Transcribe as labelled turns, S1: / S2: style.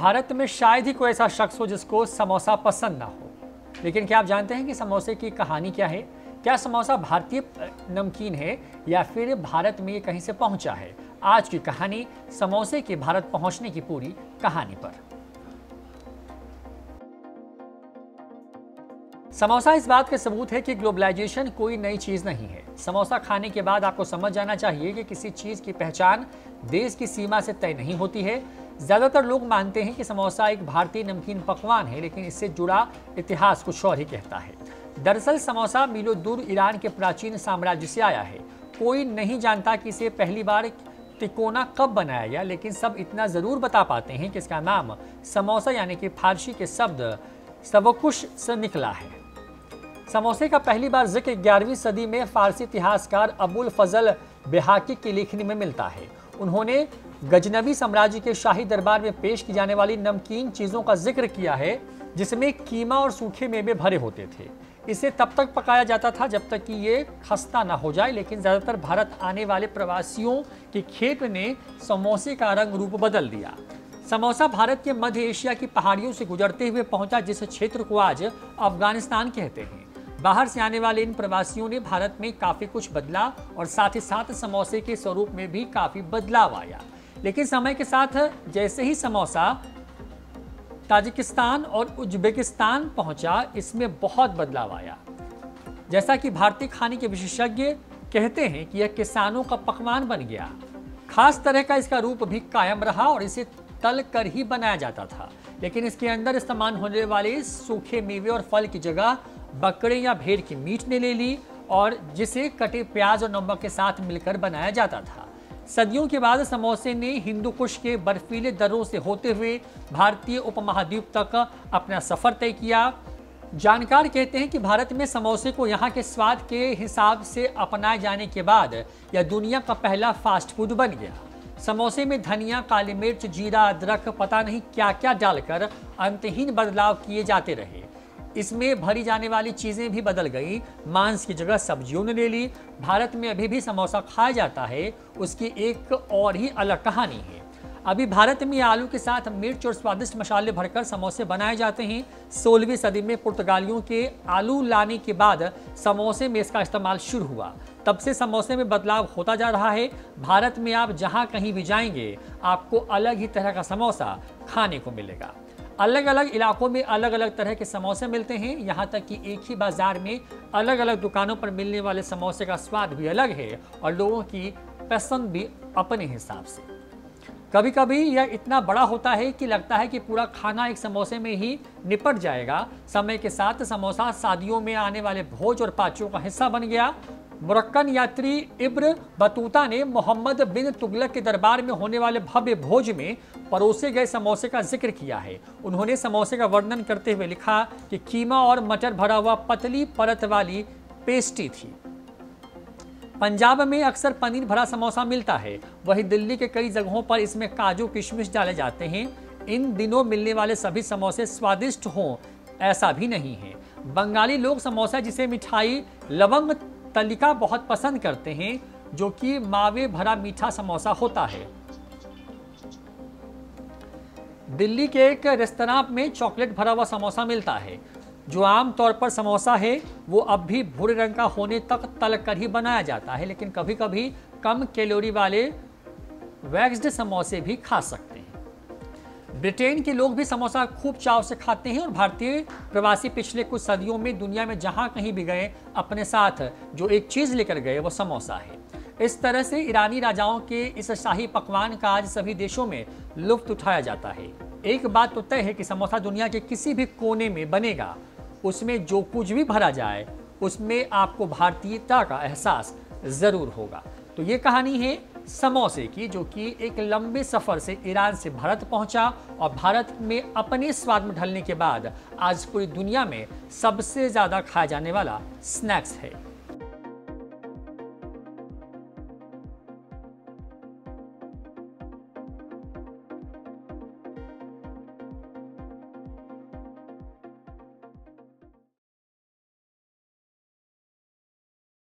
S1: भारत में शायद ही कोई ऐसा शख्स हो जिसको समोसा पसंद ना हो, लेकिन क्या आप जानते हैं कि समोसे की कहानी क्या है? क्या समोसा भारतीय नमकीन है या फिर भारत में ये कहीं से पहुंचा है? आज की कहानी समोसे के भारत पहुंचने की पूरी कहानी पर। समोसा इस बात का सबूत है कि ग्लोबलाइजेशन कोई नई चीज नहीं है। समोसा खाने के बाद आपको समझ जाना चाहिए कि किसी चीज की पहचान देश की सीमा से तय नहीं होती है। ज्यादातर लोग मानते हैं कि समोसा एक भारतीय नमकीन पकवान है, लेकिन इससे जुड़ा इतिहास कुछ और ही कहता है। दरअसल समोसा मीलों दूर ईरान के प्राचीन साम्राज्य से आया है। कोई नहीं जानता कि इसे पहली बार तिकोना कब बनाया गया, लेकिन सब इतना जरूर बता पाते हैं कि इसका नाम समोसा यानी कि फारसी के शब्द सबकुश से निकला है। समोसे का पहली बार जिक्र 11वीं सदी में फारसी इतिहासकार अबुल फजल बेहाकी की लेखनी में मिलता है। उन्होंने गजनवी साम्राज्य के शाही दरबार में पेश की जाने वाली नमकीन चीजों का जिक्र किया है, जिसमें कीमा और सूखे मेवे भरे होते थे। इसे तब तक पकाया जाता था जब तक कि ये खस्ता ना हो जाए, लेकिन ज्यादातर भारत आने वाले प्रवासियों की खेप ने समोसे का रंग रूप बदल दिया। समोसा भारत के मध्य एशिया की पहाड़ियों से गुजरते हुए पहुंचा, जिस क्षेत्र को आज अफगानिस्तान कहते हैं। बाहर से आने वाले इन प्रवासियों ने भारत में काफी कुछ बदला और साथ ही साथ समोसे के स्वरूप में भी काफी बदलाव आया। लेकिन समय के साथ जैसे ही समोसा ताजिकिस्तान और उज्बेकिस्तान पहुंचा, इसमें बहुत बदलाव आया। जैसा कि भारतीय खाने के विशेषज्ञ कहते हैं कि यह किसानों का पकवान बन गया। खास तरह का इसका रूप भी कायम रहा और इसे तल कर ही बनाया जाता था, लेकिन इसके अंदर इस्तेमाल होने वाले सूखे मेवे और फल की जगह बकरे या भेड़ की मीट ने ले ली, और जिसे कटे प्याज और नमक के साथ मिलकर बनाया जाता था। सदियों के बाद समोसे ने हिंदू कुश के बर्फीले दर्रों से होते हुए भारतीय उपमहाद्वीप तक अपना सफर तय किया। जानकार कहते हैं कि भारत में समोसे को यहाँ के स्वाद के हिसाब से अपनाए जाने के बाद यह दुनिया का पहला फास्ट फूड बन गया। समोसे में धनिया, काली मिर्च, जीरा, अदरक, पता नहीं क्या क्या डालकर अंतहीन बदलाव किए जाते रहे। इसमें भरी जाने वाली चीजें भी बदल गई। मांस की जगह सब्जियों ने ले ली। भारत में अभी भी समोसा खाया जाता है, उसकी एक और ही अलग कहानी है। अभी भारत में आलू के साथ मिर्च और स्वादिष्ट मसाले भरकर समोसे बनाए जाते हैं। 16वीं सदी में पुर्तगालियों के आलू लाने के बाद समोसे में इसका इस्तेमाल शुरू हुआ। तब से समोसे में बदलाव होता जा रहा है। भारत में आप जहां कहीं भी जाएंगे, आपको अलग ही तरह का समोसा खाने को मिलेगा। अलग अलग इलाकों में अलग अलग तरह के समोसे मिलते हैं। यहाँ तक कि एक ही बाजार में अलग अलग दुकानों पर मिलने वाले समोसे का स्वाद भी अलग है और लोगों की पसंद भी अपने हिसाब से। कभी कभी यह इतना बड़ा होता है कि लगता है कि पूरा खाना एक समोसे में ही निपट जाएगा। समय के साथ समोसा शादियों में आने वाले भोज और पार्टियों का हिस्सा बन गया। मोरक्कन यात्री इब्न बतूता ने मोहम्मद बिन तुगलक के दरबार में होने वाले भव्य भोज में परोसे गए समोसे का जिक्र किया है। उन्होंने समोसे का वर्णन करते हुए लिखा कि कीमा और मटर भरा हुआ पतली परत वाली पेस्ट्री थी। पंजाब में अक्सर पनीर भरा समोसा मिलता है, वहीं दिल्ली के कई जगहों पर इसमें काजू किशमिश डाले जाते हैं। इन दिनों मिलने वाले सभी समोसे स्वादिष्ट हों ऐसा भी नहीं है। बंगाली लोग समोसा, जिसे मिठाई लवंग तलिका, बहुत पसंद करते हैं, जो कि मावे भरा मीठा समोसा होता है। दिल्ली के एक रेस्तरां में चॉकलेट भरा हुआ समोसा मिलता है। जो आमतौर पर समोसा है वो अब भी भूरे रंग का होने तक तल कर ही बनाया जाता है, लेकिन कभी कभी कम कैलोरी वाले वैक्स्ड समोसे भी खा सकते हैं। ब्रिटेन के लोग भी समोसा खूब चाव से खाते हैं और भारतीय प्रवासी पिछले कुछ सदियों में दुनिया में जहां कहीं भी गए, अपने साथ जो एक चीज लेकर गए वो समोसा है। इस तरह से ईरानी राजाओं के इस शाही पकवान का आज सभी देशों में लुत्फ उठाया जाता है। एक बात तो तय है कि समोसा दुनिया के किसी भी कोने में बनेगा, उसमें जो कुछ भी भरा जाए उसमें आपको भारतीयता का एहसास जरूर होगा। तो ये कहानी है समोसे की, जो कि एक लंबे सफर से ईरान से भारत पहुंचा और भारत में अपने स्वाद में ढलने के बाद आज पूरी दुनिया में सबसे ज्यादा खाया जाने वाला स्नैक्स है।